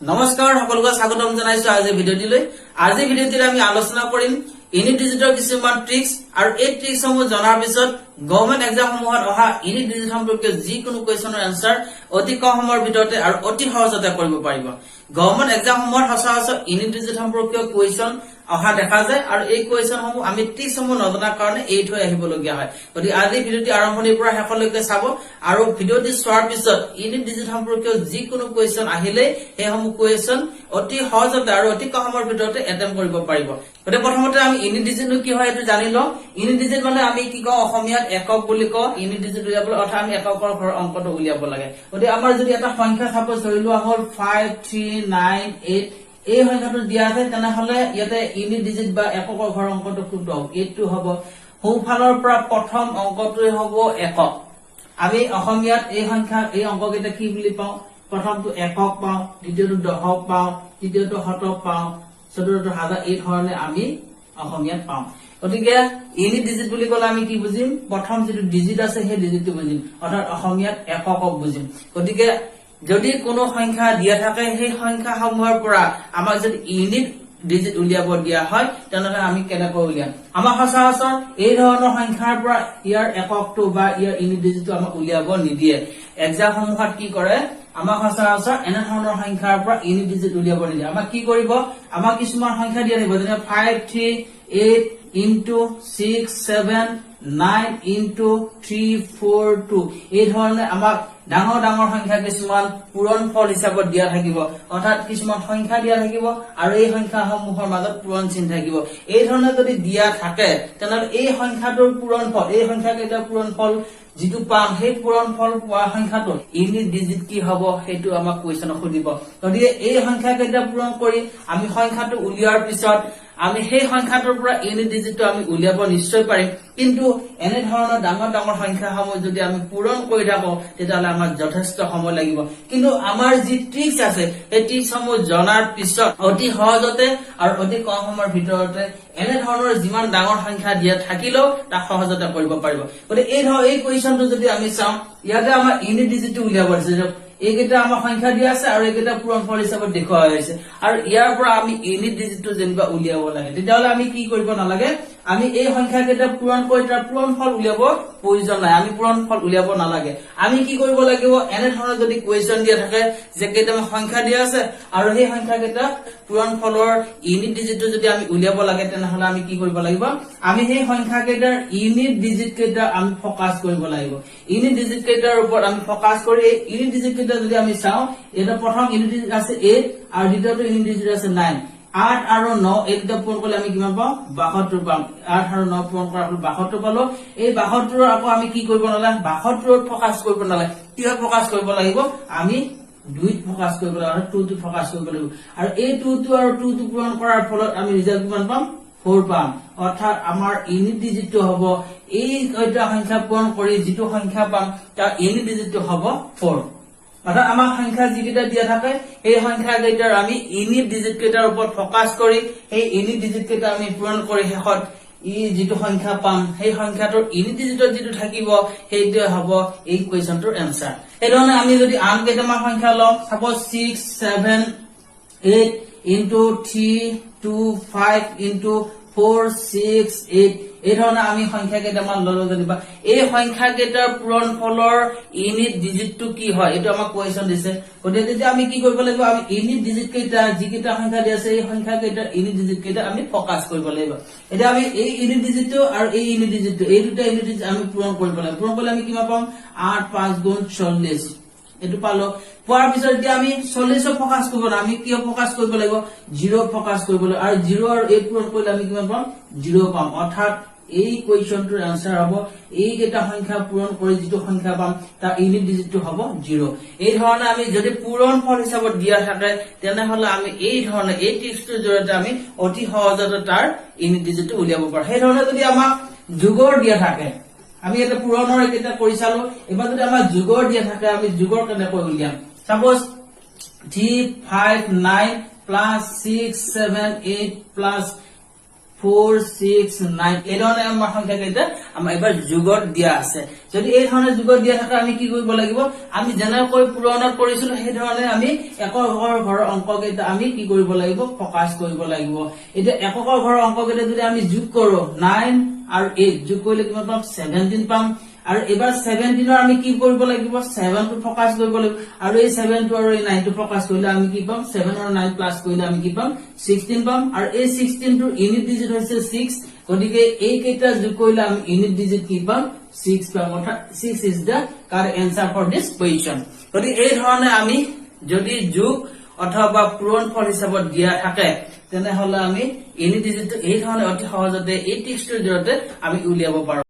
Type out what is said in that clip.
নমস্কাৰ সকলোকে স্বাগতম জনাইছো আজিৰ ভিডিঅ'টিলৈ। আজিৰ ভিডিঅ'টিত আমি আলোচনা কৰিম ইউনিট ডিজিটৰ কিছুমান ট্ৰিক্স আৰু এই ট্ৰিক্সসমূহ জনাৰ পিছত গভৰ্ণমেণ্ট এক্সামসমূহত অহা ইউনিট ডিজিট সম্পৰ্কীয় যিকোনো কুৱেশ্যনৰ এনসাৰ অতি কম সময়ৰ ভিতৰতে আৰু অতি সহজতে কৰিব পাৰিব। গভৰ্ণমেণ্ট এক্সামসমূহত সচৰাচৰ ইউনিট ডিজিট সম্পৰ্কীয় কুৱেশ্যন অহা দেখা যায় আৰু এই কুৱেশ্যনসমূহ আমি ট্ৰিক্সসমূহ নজনাৰ কাৰণে এই থৈ আহিবলগীয়া হয়। গতিকে আজি ভিডিঅ'টি আৰম্ভণিৰ পৰা শেষলৈকে চাব আৰু ভিডিঅ'টি চোৱাৰ পিছত ইউনিট ডিজিট সম্পৰ্কীয় যিকোনো কুৱেশ্যন আহিলে সেইসমূহ কুৱেশ্যন অতি সহজতে আৰু অতি কম সময়ৰ ভিতৰতে এটেম্প কৰিব পাৰিব। গতিকে প্ৰথমতে আমি ইউনিট ডিজিটটো কি হয় এইটো জানি লওঁ। ইউনিট ডিজিট মানে আমি কি কওঁ অসমীয়াত একক বুলি কওঁ। ইউনিট ডিজিট উলিয়াবলৈ অৰ্থাৎ আমি এককৰ ঘৰৰ অংকটো উলিয়াব লাগে। গতিকে আমাৰ যদি এটা সংখ্যা চাপোজ ধৰি লোৱা হ'ল 5398 এই সংখ্যাটো দিয়া আছে তেনেহলে ইয়াতে ইউনিট ডিজিট বা এককৰ ঘৰৰ অংকটো কোনটো হ'ব? এইটো হ'ব। সোঁফালৰ পৰা প্ৰথম অংকটোৱে হ'ব একক। আমি অসমীয়াত এই সংখ্যা এই অংককেইটা কি বুলি পাওঁ? প্ৰথমটো একক পাওঁ, দ্বিতীয়টো দশক পাওঁ, তৃতীয়টো শতক পাওঁ, চতুৰ্থটো হাজাৰ। এই ধৰণে আমি অসমীয়াত পাওঁ। গতিকে ইউনিট ডিজিট বুলি কলে আমি কি বুজিম? প্ৰথম যিটো ডিজিট আছে সেই ডিজিটটো বুজিম, অৰ্থাৎ অসমীয়াত একক বুজিম। গতিকে যদি কোনো সংখ্যা দিয়া থাকে সেই সংখ্যাসমূহৰ পৰা আমাক যদি ইউনিট ডিজিট উলিয়াব দিয়া হয় তেনেহলে আমি কেনেকৈ উলিয়াম? আমাৰ সচৰাচৰ এই ধৰণৰ সংখ্যাৰ পৰা ইয়াৰ এককটো বা ইয়াৰ ইউনিট ডিজিটটো আমাক উলিয়াব নিদিয়ে। এক্সামসমূহত কি কৰে আমাক সচৰাচৰ এনে ধৰণৰ সংখ্যাৰ পৰা ইউনিট ডিজিট উলিয়াব নিদিয়ে। আমাক কি কৰিব? আমাক কিছুমান সংখ্যা দিয়া থাকিব যেনে 538 into 679 into 342 এই ধৰণে আমাক ডাঙৰ ডাঙৰ সংখ্যা কিছুমান পূৰণ ফল হিচাপত দিয়া থাকিব, অৰ্থাৎ কিছুমান সংখ্যা দিয়া থাকিব আৰু এই সংখ্যাসমূহৰ মাজত পূৰণ চিন থাকিব। এই ধৰণে যদি দিয়া থাকে তেনেহলে এই সংখ্যাটোৰ পূৰণ ফল, এই সংখ্যাকেইটাৰ পূৰণ ফল যিটো পাম সেই পূৰণ ফল পোৱা সংখ্যাটো ইউনিট ডিজিট কি হব সেইটো আমাক কুৱেশ্যনত সুধিব। গতিকে এই সংখ্যাকেইটা পূৰণ কৰি আমি সংখ্যাটো উলিওৱাৰ পিছত আমি সেই সংখ্যাটোৰ পৰা ইউনিট ডিজিটটো আমি উলিয়াব নিশ্চয় পাৰিম। কিন্তু এনে ধৰণৰ ডাঙৰ ডাঙৰ সংখ্যাসমূহ যদি আমি পূৰণ কৰি থাকো তেতিয়াহ'লে আমাৰ যথেষ্ট সময় লাগিব। কিন্তু আমাৰ যি ট্ৰিক্স আছে সেই ট্ৰিক্সসমূহ জনাৰ পিছত অতি সহজতে আৰু অতি কম সময়ৰ ভিতৰতে এনে ধৰণৰ যিমান ডাঙৰ সংখ্যা দিয়া থাকিলেও তাক সহজতে কৰিব পাৰিব। গতিকে এই কুৱেশ্যনটো যদি আমি চাওঁ ইয়াতে আমাৰ ইউনিট ডিজিটটো উলিয়াব দিছে। এইকেইটা আমাৰ সংখ্যা দিয়া আছে আৰু এইকেইটা পূৰণ ফল হিচাপত দেখুওৱা হৈছে আৰু ইয়াৰ পৰা আমি ইউনিট ডিজিটটো যেনিবা উলিয়াব লাগে। তেতিয়াহ'লে আমি কি কৰিব নালাগে? আমি এই সংখ্যাকেইটা পূৰণ কৰি তাৰ পূৰণ ফল উলিয়াব প্ৰয়োজন নাই। আমি পূৰণ ফল উলিয়াব নালাগে। আমি কি কৰিব লাগিব? এনে ধৰণৰ যদি কুৱেশ্যন দিয়া থাকে যে কেইটামান সংখ্যা দিয়া আছে আৰু সেই সংখ্যাকেইটা পূৰণ ফলৰ ইউনিট ডিজিটটো যদি আমি উলিয়াব লাগে তেনেহলে আমি কি কৰিব লাগিব? আমি সেই সংখ্যাকেইটাৰ ইউনিট ডিজিট কেইটা আমি ফকাছ কৰিব লাগিব। ইউনিট ডিজিট কেইটাৰ ওপৰত আমি ফকাছ কৰি এই ইউনিট ডিজিট কেইটা যদি আমি চাওঁ এটা প্ৰথম ইউনিট ডিজিট আছে 8 আৰু দ্বিতীয়টো ইউনিট ডিজিট আছে 9। 8 আৰু 9 এই দুটা পূৰণ কৰিলে আমি কিমান পাম? 72 পাম। 8 আৰু 9 পূৰণ কৰাৰ ফলত 72 পালো। এই 72 আকৌ আমি কি কৰিব নালাগে? 72ত ফকাছ কৰিব নালাগে। কিহত ফকাছ কৰিব লাগিব? আমি 2ত ফকাছ কৰিব লাগিব, 2ত ফকাছ কৰিব লাগিব। আৰু এই 2টো আৰু 2টো পূৰণ কৰাৰ ফলত আমি ৰিজাল্ট কিমান পাম? 4 পাম। অৰ্থাৎ আমাৰ ইউনিট ডিজিটটো হ'ব এই দুটা সংখ্যা পূৰণ কৰি যিটো সংখ্যা পাম তাৰ ইউনিট ডিজিটটো হ'ব 4। অৰ্থাৎ আমাৰ সংখ্যা যিকেইটা দিয়া থাকে সেই সংখ্যা কেইটাৰ আমি ইউনিট ডিজিট কেইটাৰ ওপৰত ফকাছ কৰি সেই ইউনিট ডিজিট কেইটা আমি পূৰণ কৰি শেষত যিটো সংখ্যা পাম সেই সংখ্যাটোৰ ইউনিট ডিজিটত যিটো থাকিব সেইটোৱে হ'ব এই কুৱেশ্যনটোৰ এনসাৰ। এই ধৰণে আমি যদি আন কেইটামান সংখ্যা লওঁ সাপোজ 678 into 325 into 468 এই ধৰণে আমি সংখ্যা কেইটামান ললো যেনিবা এই সংখ্যা কেইটাৰ পূৰণ ফলৰ ইউনিট ডিজিটটো কি হয় এইটো আমাক কুৱেশ্যন দিছে। গতিকে তেতিয়া আমি কি কৰিব লাগিব? আমি ইউনিট ডিজিট কেইটা যিকেইটা সংখ্যা দিয়া আছে এই সংখ্যা কেইটাৰ ইউনিট ডিজিট কেইটা আমি ফকাছ কৰিব লাগিব। এতিয়া আমি এই ইউনিট ডিজিটটো আৰু এই ইউনিট ডিজিটটো এই দুটা ইউনিট ডিজিট আমি পূৰণ কৰিব লাগিব। পূৰণ কৰিলে আমি কিমান পাম? 8 5 গুণ 40 এইটো পালো। পোৱাৰ পিছত এতিয়া আমি 40ত ফকাছ কৰিব না, আমি কিয় ফকাছ কৰিব লাগিব? 0ত ফকাছ কৰিব লাগিব আৰু 0 আৰু 8 পূৰণ কৰিলে আমি কিমান পাম? 0 পাম। অৰ্থাৎ এই কুৱেশ্যনটোৰ এনসাৰ হ'ব এইকেইটা সংখ্যা পূৰণ কৰি যিটো সংখ্যা পাম তাৰ ইউনিট ডিজিটটো হ'ব 0। এই ধৰণে আমি যদি পূৰণ ফল হিচাপত দিয়া থাকে তেনেহলে আমি এই ধৰণে এই ট্ৰিক্সটোৰ জৰিয়তে আমি অতি সহজতে তাৰ ইউনিট ডিজিটটো উলিয়াব পাৰো। সেই ধৰণে যদি আমাক যোগৰ দিয়া থাকে আমি এটা পূৰণৰ এটা কৰি চালো। এবাৰ যদি আমাৰ যোগৰ দিয়া থাকে আমি যোগৰ কেনেকৈ উলিয়াম? সাপোজ 359 plus 678 plus 4 6 9 এই ধৰণে আমাৰ সংখ্যা কেইটা আমাৰ এবাৰ যোগত দিয়া আছে যদি এই ধৰণে যোগত দিয়া থাকে আমি কি কৰিব লাগিব আমি যেনেকৈ পূৰণত কৰিছিলো সেই ধৰণে আমি একৰ ঘৰৰ অংক কেইটা আমি কি কৰিব লাগিব ফকাস কৰিব লাগিব এতিয়া একৰ ঘৰৰ অংক কেইটা যদি আমি যোগ কৰো 9 আৰু 8 যোগ কৰিলে কিমান পাম 17 পাম আৰু এবাৰ 17 ৰ আমি কি কৰিব লাগিব 7 টো ফকাস কৰিব লাগিব আৰু এই 7 টো আৰু এই 9 টো ফকাস কৰিলে আমি কি পাম 7 আৰু 9 প্লাস কৰিলে আমি কি পাম 16 পাম আৰু এই 16 টোৰ ইউনিট ডিজিট হৈছে 6 গতিকে এই কেইটা যোগ কৰিলে আমি ইউনিট ডিজিট কি পাম 6 পাম অৰ্থাৎ 6 is the correct answer for this question গতিকে এই ধৰণে আমি যদি যোগ অথবা পূৰণফল হিচাপত দিয়া থাকে তেনেহলে আমি ইউনিট ডিজিটটো এই ধৰণে অতি সহজতে এই টিপছটোৰ জৰিয়তে আমি উলিয়াব পাৰো